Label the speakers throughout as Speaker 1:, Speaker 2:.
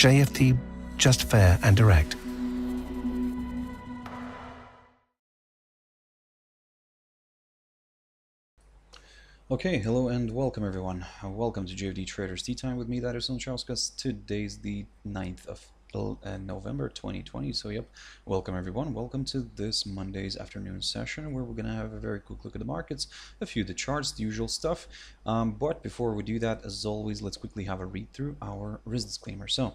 Speaker 1: JFD, just fair and direct.
Speaker 2: Okay, hello and welcome everyone. Welcome to JFD Traders Tea Time with me, Darius Anucauskas. Today's the 9th of November 2020. So yep, welcome everyone. Welcome to this Monday's afternoon session where we're going to have a very quick look at the markets, a few of the charts, the usual stuff. But before we do that, as always, let's quickly have a read through our risk disclaimer. So,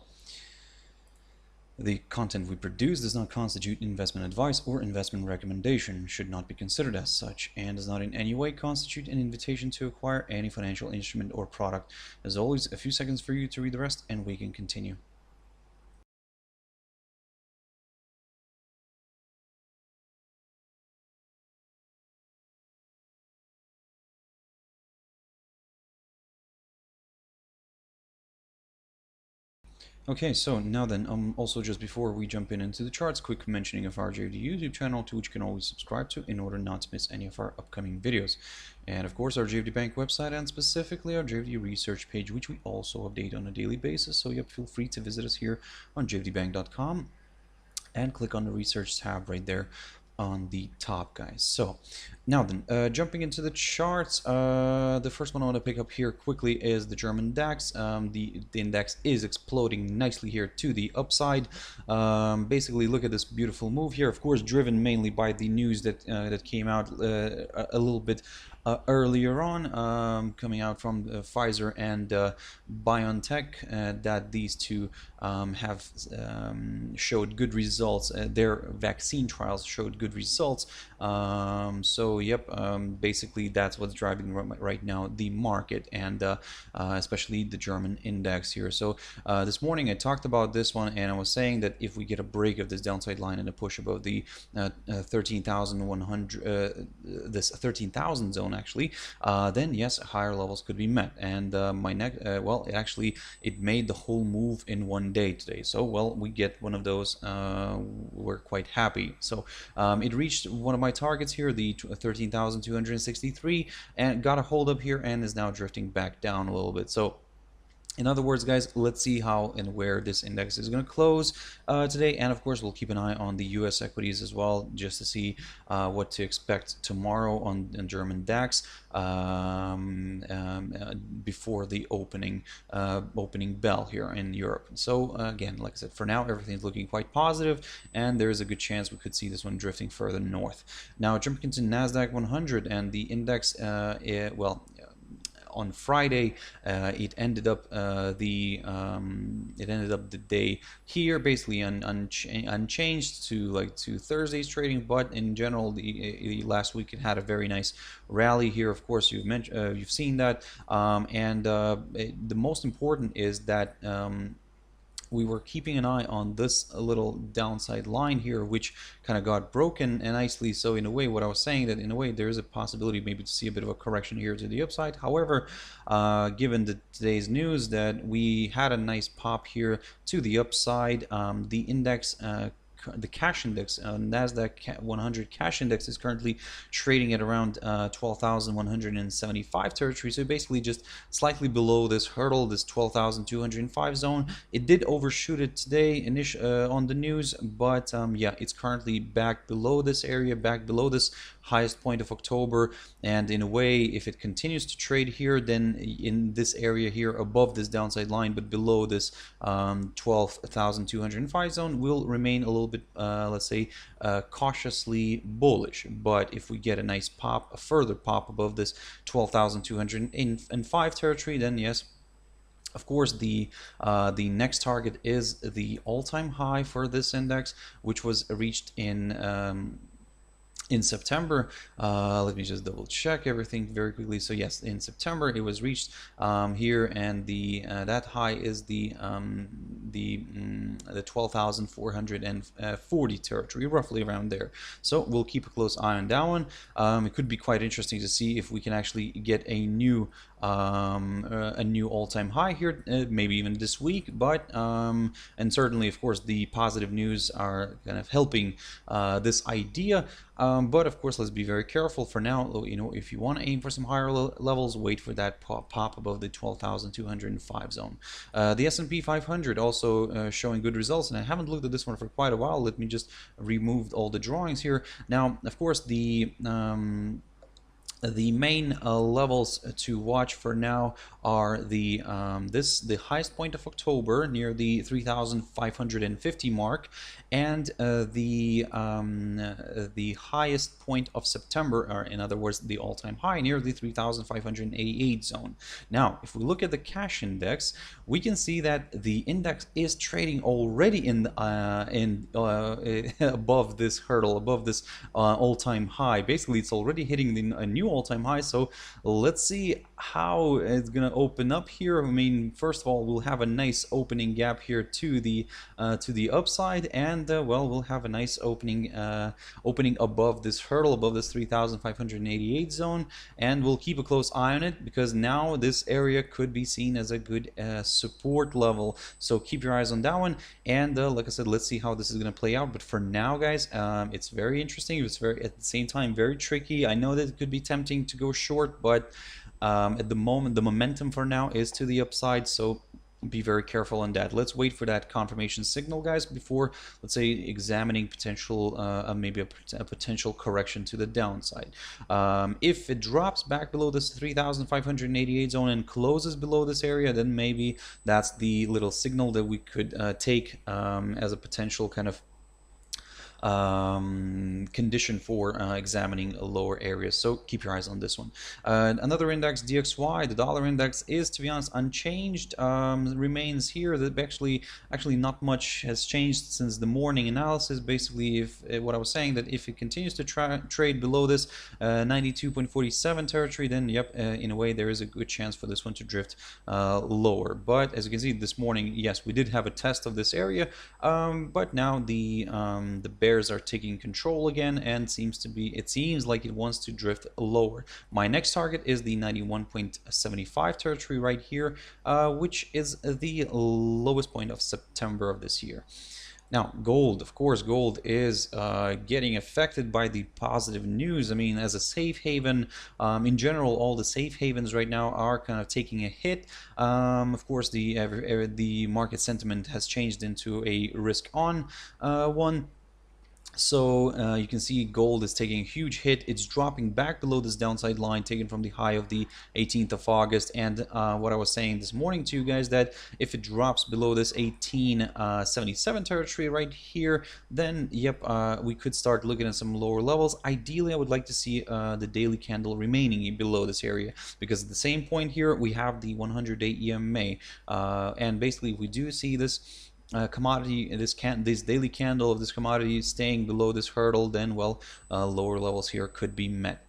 Speaker 2: the content we produce does not constitute investment advice or investment recommendation, should not be considered as such, and does not in any way constitute an invitation to acquire any financial instrument or product. As always, a few seconds for you to read the rest and we can continue. Okay, so now then, also just before we jump into the charts, quick mentioning of our JFD YouTube channel, to which you can always subscribe to in order not to miss any of our upcoming videos. And of course, our JFD Bank website, and specifically our JFD research page, which we also update on a daily basis. So yep, feel free to visit us here on jfdbank.com and click on the research tab right there on the top, guys. So now then, jumping into the charts, the first one I want to pick up here quickly is the German DAX. The index is exploding nicely here to the upside. Basically, look at this beautiful move here, of course driven mainly by the news that that came out a little bit earlier on, coming out from Pfizer and BioNTech, that these two have showed good results. Their vaccine trials showed good results. So yep, basically that's what's driving right now the market, and especially the German index here. So this morning I talked about this one, and I was saying that if we get a break of this downside line and a push above the 13,100, this 13,000 zone actually, then yes, higher levels could be met. And my next, well, it made the whole move in one day today. So well, we get one of those. We're quite happy. So it reached one of my targets here, the 13,263, and got a hold up here and is now drifting back down a little bit. So in other words, guys, let's see how and where this index is going to close today. And of course, we'll keep an eye on the US equities as well, just to see what to expect tomorrow on German DAX before the opening bell here in Europe. So again, like I said, for now, everything's looking quite positive, and there's a good chance we could see this one drifting further north. Now, jumping into NASDAQ 100 and the index, on Friday, it ended up the day here basically unchanged to Thursday's trading, but in general, the last week it had a very nice rally here. Of course, you've seen that, and the most important is that we were keeping an eye on this little downside line here, which kind of got broken nicely. So in a way, what I was saying, that in a way there is a possibility maybe to see a bit of a correction here to the upside. However, given today's news that we had a nice pop here to the upside, the index, the cash index, NASDAQ 100 cash index, is currently trading at around 12,175 territory. So basically just slightly below this hurdle, this 12,205 zone. It did overshoot it today on the news, but yeah, it's currently back below this area, back below this highest point of October. And in a way, if it continues to trade here, then in this area here above this downside line but below this 12,205 zone, will remain a little bit, let's say, cautiously bullish. But if we get a nice pop, a further pop above this 12,205 territory, then yes, of course, the next target is the all-time high for this index, which was reached in September. Let me just double check everything very quickly. So yes, in September it was reached here, and the that high is the 12,440 territory, roughly around there. So we'll keep a close eye on that one. It could be quite interesting to see if we can actually get a new all-time high here, maybe even this week. But and certainly, of course, the positive news are kind of helping this idea. But of course, let's be very careful for now. You know, if you want to aim for some higher levels, wait for that pop above the 12,205 zone. The S&P 500 also showing good results, and I haven't looked at this one for quite a while. Let me just remove all the drawings here. Now, of course, the main levels to watch for now are the highest point of October near the 3,550 mark, and the highest point of September, or in other words, the all-time high near the 3,588 zone. Now, if we look at the cash index, we can see that the index is trading already above this hurdle, above this all-time high. Basically, it's already hitting a new all-time high. So let's see how it's gonna open up here. I mean, first of all, we'll have a nice opening gap here to the upside, and well, we'll have a nice opening above this hurdle, above this 3,588 zone, and we'll keep a close eye on it, because now this area could be seen as a good support level. So keep your eyes on that one, and like I said, let's see how this is going to play out. But for now, guys, it's very interesting. It's very, at the same time, very tricky. I know that it could be tempting to go short, but at the moment, the momentum for now is to the upside, so be very careful on that. Let's wait for that confirmation signal, guys, before, let's say, examining potential maybe a potential correction to the downside. If it drops back below this 3,588 zone and closes below this area, then maybe that's the little signal that we could take as a potential kind of condition for examining lower areas. So keep your eyes on this one. Another index, DXY, the dollar index, is, to be honest, unchanged. Remains here. That actually not much has changed since the morning analysis. Basically, if what I was saying, that if it continues to trade below this 92.47 territory, then yep, in a way there is a good chance for this one to drift lower. But as you can see this morning, yes, we did have a test of this area, but now the bears are taking control again, and it seems like it wants to drift lower. My next target is the 91.75 territory right here, which is the lowest point of September of this year. Now, gold, of course, gold is getting affected by the positive news. I mean, as a safe haven, in general, all the safe havens right now are kind of taking a hit. Of course, the market sentiment has changed into a risk-on one. So you can see gold is taking a huge hit. It's dropping back below this downside line taken from the high of the 18th of August. And what I was saying this morning to you guys, that if it drops below this 1877 territory right here, then yep, we could start looking at some lower levels. Ideally, I would like to see the daily candle remaining below this area, because at the same point here we have the 100-day EMA, and basically if we do see this commodity, this daily candle of this commodity staying below this hurdle, then well, lower levels here could be met.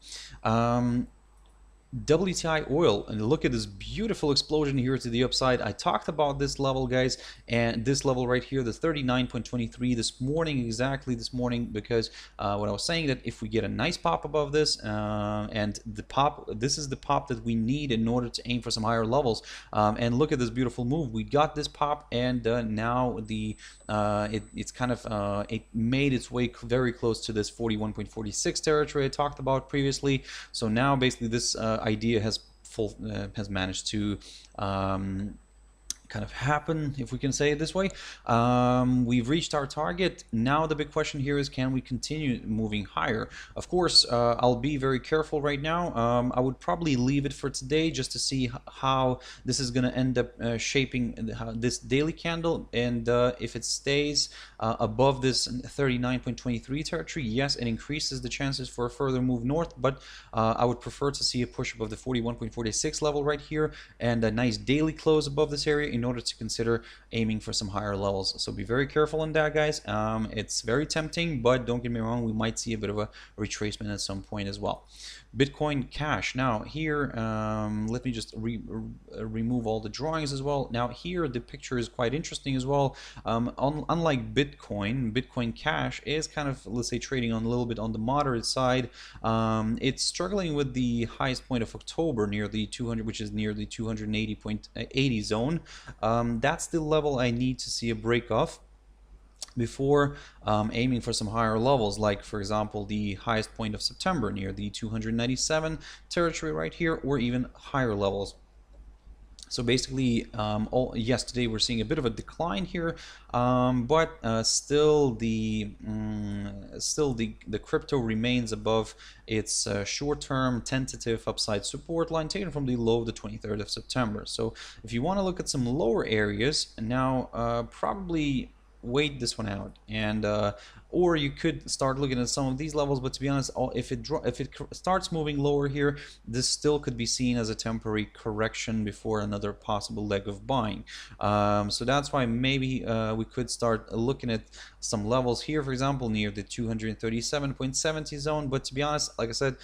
Speaker 2: WTI Oil, and look at this beautiful explosion here to the upside. I talked about this level, guys, and this level right here, the 39.23 this morning, exactly this morning, because what I was saying, that if we get a nice pop above this, and the pop, this is the pop that we need in order to aim for some higher levels. And look at this beautiful move. We got this pop, and now it's kind of it made its way very close to this 41.46 territory I talked about previously. So now basically this idea has managed to kind of happen, if we can say it this way. We've reached our target. Now the big question here is, can we continue moving higher? Of course, I'll be very careful right now. I would probably leave it for today just to see how this is going to end up shaping this daily candle, and if it stays above this 39.23 territory, yes, it increases the chances for a further move north, but I would prefer to see a push above the 41.46 level right here, and a nice daily close above this area in order to consider aiming for some higher levels. So be very careful on that, guys. It's very tempting, but don't get me wrong, we might see a bit of a retracement at some point as well. Bitcoin Cash. Now here, let me just remove all the drawings as well. Now here the picture is quite interesting as well. Unlike Bitcoin Cash is kind of, let's say, trading on a little bit on the moderate side. It's struggling with the highest point of October near the 200, which is near the 280.80 zone. That's the level I need to see a break off. before aiming for some higher levels, like for example the highest point of September near the 297 territory right here, or even higher levels. So basically, yes, today we're seeing a bit of a decline here, but still the crypto remains above its short-term tentative upside support line taken from the low of the 23rd of September. So if you want to look at some lower areas now, probably wait this one out, and or you could start looking at some of these levels. But to be honest, if it starts moving lower here, this still could be seen as a temporary correction before another possible leg of buying. So that's why maybe we could start looking at some levels here, for example, near the 237.70 zone. But to be honest, like I said,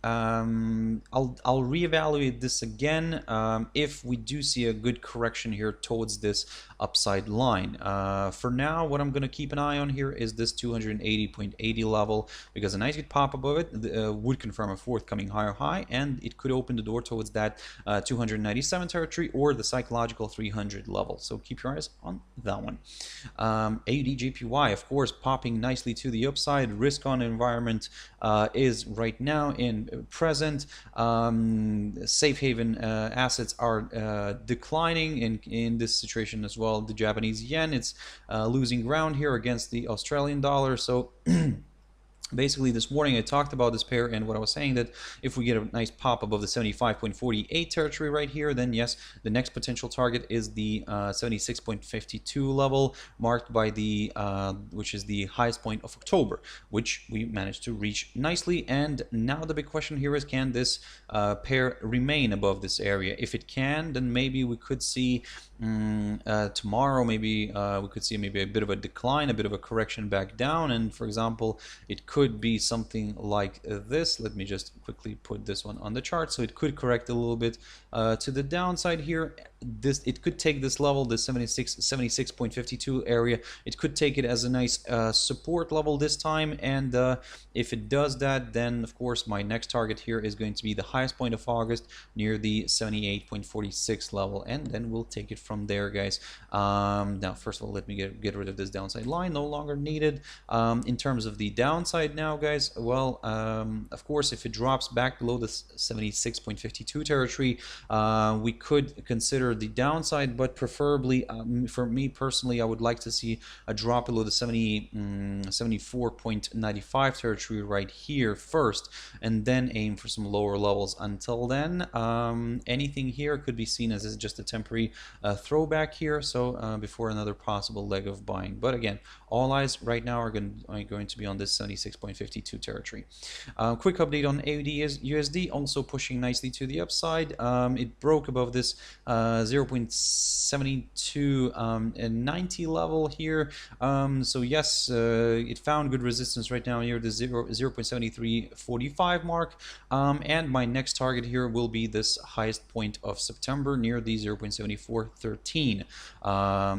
Speaker 2: I'll reevaluate this again if we do see a good correction here towards this upside line. For now, what I'm going to keep an eye on here is this 280.80 level, because a nice good pop above it would confirm a forthcoming higher high, and it could open the door towards that 297 territory or the psychological 300 level. So keep your eyes on that one. AUDJPY, of course, popping nicely to the upside. Risk on environment is right now in present. Safe haven assets are declining in this situation as well. The Japanese yen, it's losing ground here against the Australian dollar. So basically, this morning I talked about this pair, and what I was saying that if we get a nice pop above the 75.48 territory right here, then yes, the next potential target is the 76.52 level, marked by the which is the highest point of October, which we managed to reach nicely. And now the big question here is, can this pair remain above this area? If it can, then maybe we could see tomorrow, maybe we could see maybe a bit of a decline, a bit of a correction back down, and for example, it could be something like this. Let me just quickly put this one on the chart. So it could correct a little bit to the downside here. It could take this level, the 76.52 area. It could take it as a nice support level this time, and if it does that, then of course my next target here is going to be the highest point of August near the 78.46 level, and then we'll take it from there, guys. Now, first of all, let me get rid of this downside line, no longer needed. In terms of the downside now, guys, well, of course, if it drops back below the 76.52 territory, we could consider the downside, but preferably for me personally, I would like to see a drop below the 74.95 territory right here first, and then aim for some lower levels. Until then, anything here could be seen as just a temporary throwback here, so before another possible leg of buying. But again, all eyes right now are going to be on this 76.52 territory. Quick update on AUDUSD, also pushing nicely to the upside. It broke above this 0.7290 level here. So yes, it found good resistance right now near the 0.7345 mark. And my next target here will be this highest point of September near the 0.7413.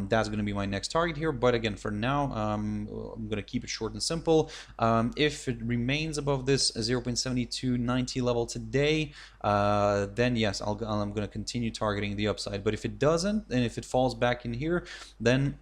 Speaker 2: That's going to be my next target here. But again, for now, I'm going to keep it short and simple. If it remains above this 0.7290 level today, then yes, I'm going to continue targeting the upside. But if it doesn't, and if it falls back in here, then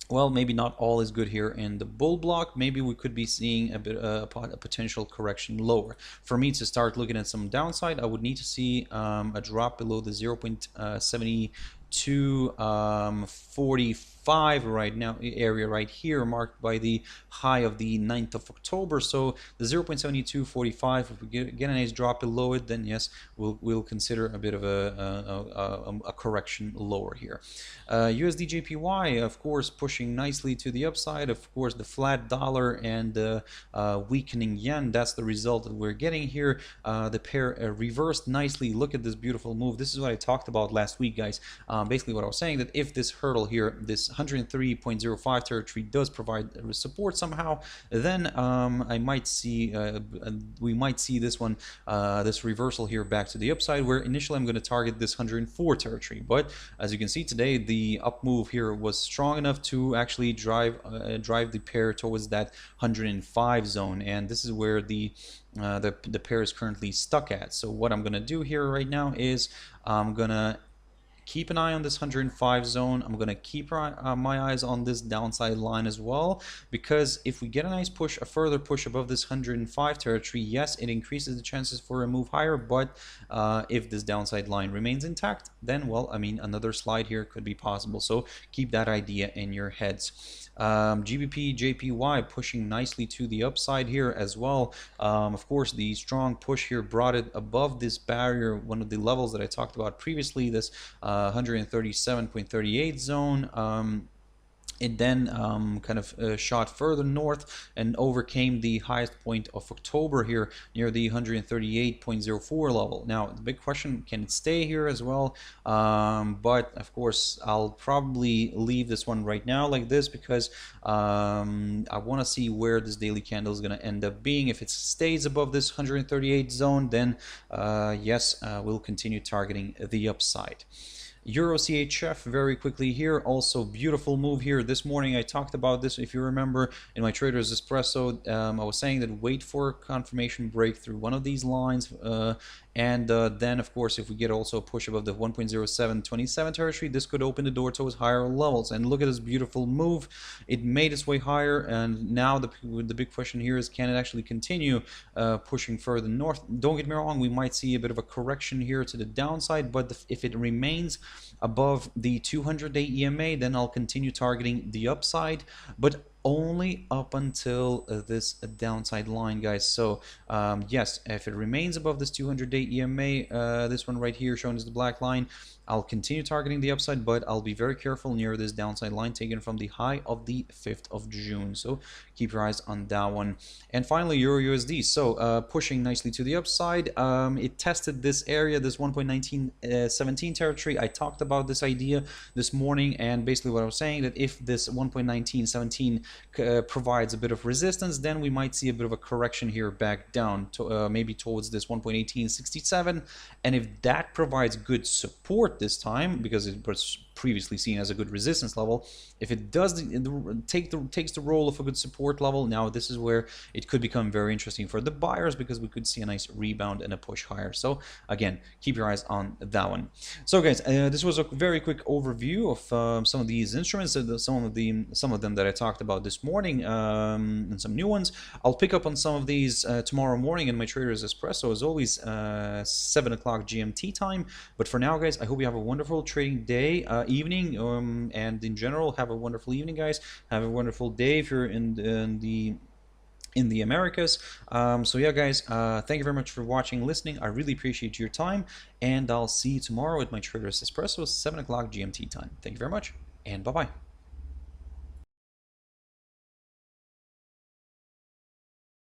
Speaker 2: well, maybe not all is good here in the bull block. Maybe we could be seeing a bit a potential correction lower. For me to start looking at some downside, I would need to see a drop below the 0.7245 right now area right here, marked by the high of the 9th of October. So the 0.7245, if we get a nice drop below it, then yes, we'll consider a bit of a correction lower here. USDJPY, of course, pushing nicely to the upside. Of course, the flat dollar and the weakening yen, that's the result that we're getting here. The pair reversed nicely. Look at this beautiful move. This is what I talked about last week, guys. Basically what I was saying, that if this hurdle here, this 103.05 territory does provide support somehow, then I might see we might see this one, this reversal here back to the upside, where initially I'm going to target this 104 territory. But as you can see today, the up move here was strong enough to actually drive the pair towards that 105 zone, and this is where the pair is currently stuck at. So what I'm going to do here right now is I'm going to keep an eye on this 105 zone. I'm going to keep my eyes on this downside line as well, because if we get a nice push, a further push above this 105 territory, yes, it increases the chances for a move higher, but if this downside line remains intact, then, well, I mean, another slide here could be possible. So keep that idea in your heads. GBPJPY pushing nicely to the upside here as well. Of course, the strong push here brought it above this barrier, one of the levels that I talked about previously, this 137.38 zone. It then kind of shot further north and overcame the highest point of October here near the 138.04 level. Now, the big question, can it stay here as well? But of course, I'll probably leave this one right now like this, because I want to see where this daily candle is going to end up being. If it stays above this 138 zone, then yes, we'll continue targeting the upside. EURCHF very quickly here, also beautiful move here. This morning I talked about this, if you remember, in my Trader's Espresso. I was saying that wait for confirmation breakthrough one of these lines, and then of course if we get also a push above the 1.0727 territory, this could open the door towards higher levels. And look at this beautiful move. It made its way higher, and now the big question here is, can it actually continue pushing further north? Don't get me wrong, we might see a bit of a correction here to the downside, but if it remains above the 200-day EMA, then I'll continue targeting the upside, but only up until this downside line, guys. So yes, if it remains above this 200-day EMA, this one right here shown as the black line, I'll continue targeting the upside, but I'll be very careful near this downside line taken from the high of the 5th of June. So keep your eyes on that one. And finally, EURUSD. So pushing nicely to the upside. It tested this area, this 1.1917 territory. I talked about this idea this morning, and basically what I was saying, that if this 1.1917 provides a bit of resistance, then we might see a bit of a correction here back down to maybe towards this 1.1867. And if that provides good support this time, because it was previously seen as a good resistance level, if it does takes the role of a good support level, now this is where it could become very interesting for the buyers, because we could see a nice rebound and a push higher. So again, keep your eyes on that one. So guys, this was a very quick overview of some of these instruments, some of them that I talked about this morning, and some new ones. I'll pick up on some of these tomorrow morning in my Trader's Espresso, as always, 7 o'clock GMT time. But for now, guys, I hope you have a wonderful trading day, evening, and in general, have a wonderful evening, guys. Have a wonderful day if you're in the Americas. So yeah, guys, thank you very much for watching, listening. I really appreciate your time, and I'll see you tomorrow at my Trader's Espresso, 7 o'clock GMT time. Thank you very much, and bye-bye.